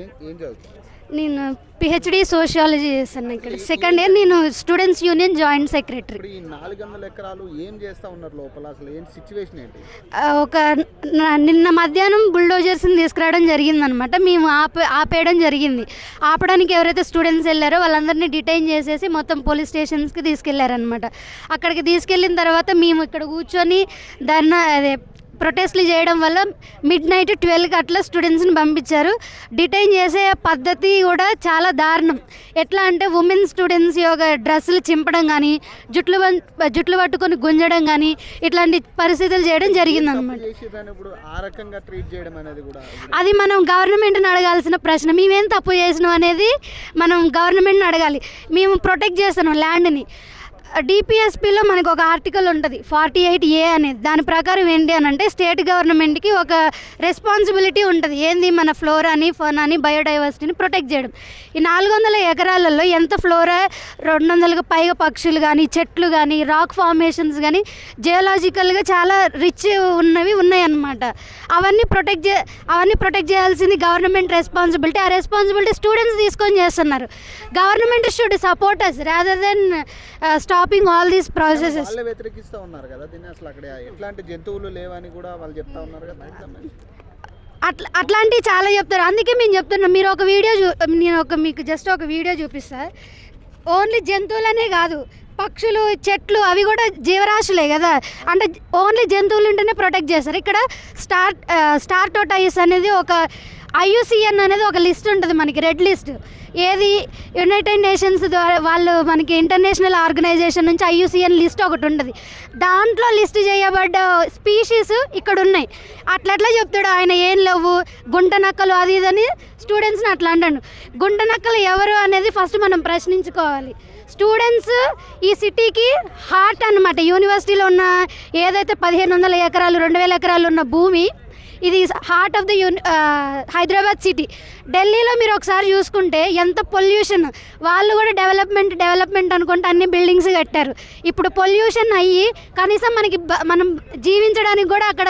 ఏం చదువుతావు? నేను పిహెచ్డి సోషియాలజీ చేస్తాను. ఇక్కడ సెకండ్ ఇయర్. నేను స్టూడెంట్స్ యూనియన్ జాయింట్ సెక్రటరీ. ఇప్పుడు ఈ 400 ఎకరాలు ఏం చేస్తా ఉన్నారు లోపల? అసలు ఏం సిచ్యువేషన్ ఏంటి? నిన్న మధ్యాహ్నం బుల్డోజర్స్ని తీసుకురావడం జరిగిందనమాట. మేము ఆపేయడం జరిగింది. ఆపడానికి ఎవరైతే స్టూడెంట్స్ వెళ్ళారో వాళ్ళందరినీ డిటైన్ చేసేసి మొత్తం పోలీస్ స్టేషన్స్కి తీసుకెళ్లారనమాట. అక్కడికి తీసుకెళ్ళిన తర్వాత మేము ఇక్కడ కూర్చొని అదే ప్రొటెస్ట్లు చేయడం వల్ల మిడ్-నైట్ 12కి అట్లా స్టూడెంట్స్ని పంపించారు. డిటైన్ చేసే పద్ధతి కూడా చాలా దారుణం. ఎట్లా అంటే ఉమెన్ స్టూడెంట్స్ యొక్క డ్రెస్సులు చింపడం కానీ, జుట్లు పట్టుకొని గుంజడం కానీ ఇట్లాంటి పరిస్థితులు చేయడం జరిగిందనమాట. అది మనం గవర్నమెంట్ని అడగాల్సిన ప్రశ్న. మేమేం తప్పు చేసినాం అనేది మనం గవర్నమెంట్ని అడగాలి. మేము ప్రొటెక్ట్ చేస్తున్నాం ల్యాండ్ని. డిపిఎస్పిలో మనకు ఒక ఆర్టికల్ ఉంటుంది 48A అనేది. దాని ప్రకారం ఏంటి అని అంటే స్టేట్ గవర్నమెంట్కి ఒక రెస్పాన్సిబిలిటీ ఉంటుంది. ఏంది మన ఫ్లోరాని, ఫౌనాని, బయోడైవర్సిటీని ప్రొటెక్ట్ చేయడం. ఈ 400 ఎకరాలలో ఎంత ఫ్లోరా, 200కి పైగా పక్షులు కానీ, చెట్లు కానీ, రాక్ ఫార్మేషన్స్ కానీ జియోలాజికల్గా చాలా రిచ్ ఉన్నాయన్నమాట. అవన్నీ ప్రొటెక్ట్ చేయాల్సింది గవర్నమెంట్ రెస్పాన్సిబిలిటీ. ఆ రెస్పాన్సిబిలిటీ స్టూడెంట్స్ తీసుకొని చేస్తున్నారు. Government should support us rather than stopping all these processes. వాళ్ళే వ్యతిరేకిస్తూ ఉన్నారు కదా దీన్ని. అసలు అక్కడ ఎట్లాంటి జంతువులు లేవని కూడా వాళ్ళు చెప్తా ఉన్నారు కదా. అట్లాంటివి చాలా చెప్తారు. అందుకే మేము చెప్తున్నాం, మీరు ఒక వీడియో మీకు జస్ట్ ఒక వీడియో చూపిస్తా. ఓన్లీ జంతువులనే కాదు, పక్షులు, చెట్లు అవి కూడా జీవరాశులే కదా. అంటే ఓన్లీ జంతువులు ఉంటేనే ప్రొటెక్ట్ చేస్తారు. ఇక్కడ స్టార్ టోటాయిస్ అనేది ఒక IUCN అనేది ఒక లిస్ట్ ఉంటుంది మనకి, రెడ్ లిస్ట్. ఏది యునైటెడ్ నేషన్స్ ద్వారా వాళ్ళు మనకి ఇంటర్నేషనల్ ఆర్గనైజేషన్ నుంచి IUCN లిస్ట్ ఒకటి ఉంటుంది. దాంట్లో లిస్ట్ చేయబడ్డ స్పీషీస్ ఇక్కడ ఉన్నాయి. అట్లా చెప్తాడు ఆయన. ఏం లేవు గుంట నక్కలు అది ఇదని స్టూడెంట్స్ని అట్లా అంటాడు. గుంట నక్కలు ఎవరు అనేది ఫస్ట్ మనం ప్రశ్నించుకోవాలి. స్టూడెంట్స్ ఈ సిటీకి హార్ట్ అన్నమాట. యూనివర్సిటీలో ఉన్న ఏదైతే 1500 ఎకరాలు 2000 ఎకరాలు ఉన్న భూమి, ఇది heart of the Hyderabad city. ఢిల్లీలో మీరు ఒకసారి చూసుకుంటే ఎంత పొల్యూషన్. వాళ్ళు కూడా డెవలప్మెంట్ అనుకుంటే అన్ని బిల్డింగ్స్ కట్టారు. ఇప్పుడు పొల్యూషన్ అయ్యి కనీసం మనం జీవించడానికి కూడా అక్కడ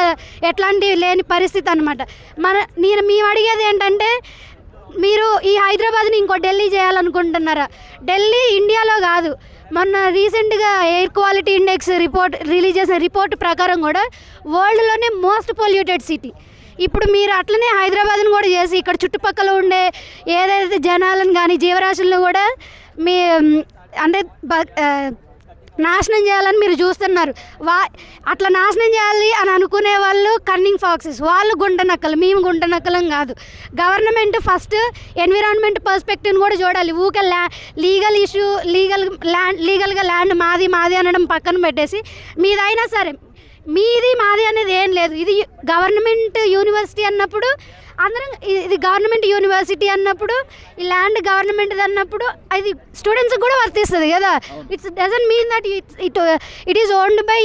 ఎట్లాంటి లేని పరిస్థితి అనమాట. మేము అడిగేది ఏంటంటే, మీరు ఈ హైదరాబాద్ని ఇంకో ఢిల్లీ చేయాలనుకుంటున్నారా? ఢిల్లీ ఇండియాలో కాదు. మొన్న రీసెంట్గా ఎయిర్ క్వాలిటీ ఇండెక్స్ రిలీజ్ చేసిన రిపోర్ట్ ప్రకారం కూడా వరల్డ్లోనే మోస్ట్ పొల్యూటెడ్ సిటీ. ఇప్పుడు మీరు అట్లనే హైదరాబాద్ను కూడా చేసి ఇక్కడ చుట్టుపక్కల ఉండే ఏదైతే జనాలను కానీ జీవరాశులను కూడా అంటే నాశనం చేయాలని మీరు చూస్తున్నారు. అట్లా నాశనం చేయాలి అని అనుకునే వాళ్ళు కన్నింగ్ ఫాక్సెస్. వాళ్ళు గుంట నక్కలు, మేము గుంట నక్కలం కాదు. గవర్నమెంట్ ఫస్ట్ ఎన్విరాన్మెంట్ పర్స్పెక్టివ్ని కూడా చూడాలి. ఊకే లీగల్గా ల్యాండ్ మాది అనడం పక్కన పెట్టేసి, మీదైనా సరే మీది మాది అనేది ఏం లేదు. ఇది గవర్నమెంట్ యూనివర్సిటీ అన్నప్పుడు అందరం, ఇది గవర్నమెంట్ యూనివర్సిటీ అన్నప్పుడు, ఈ ల్యాండ్ గవర్నమెంట్ అన్నప్పుడు అది స్టూడెంట్స్కి కూడా వర్తిస్తుంది కదా. It's doesn't mean that it is owned by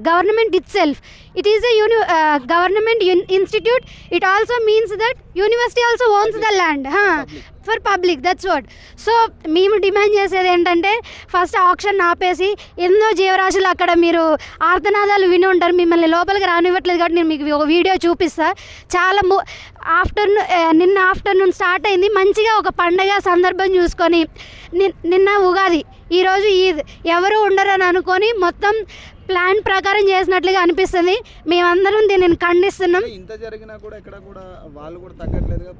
government it self. It is a government institute. It also means that university also owns the land for public. That's what. So మేము demand చేసేది ఏంటంటే, first auction ఆపేసి, ఎన్నో జీవరాశులు అక్కడ మీరు ఆర్తనాదాలు విని ఉంటారు. మిమ్మల్ని లోపలికి రానివ్వట్లేదు కాబట్టి నేను మీకు ఒక వీడియో చూపిస్తా. చాలా నిన్న ఆఫ్టర్నూన్ స్టార్ట్ అయింది. మంచిగా ఒక పండగ సందర్భం చూసుకొని, నిన్న ఉగాది, ఈరోజు ఈద్, ఎవరు ఉండరని అనుకొని మొత్తం ప్లాన్ ప్రకారం చేసినట్లుగా అనిపిస్తుంది. మేమందరం దీనిని ఖండిస్తున్నాం. ఇంత జరిగినా కూడా ఎక్కడ కూడా వాళ్ళు కూడా తగ్గట్లేదు.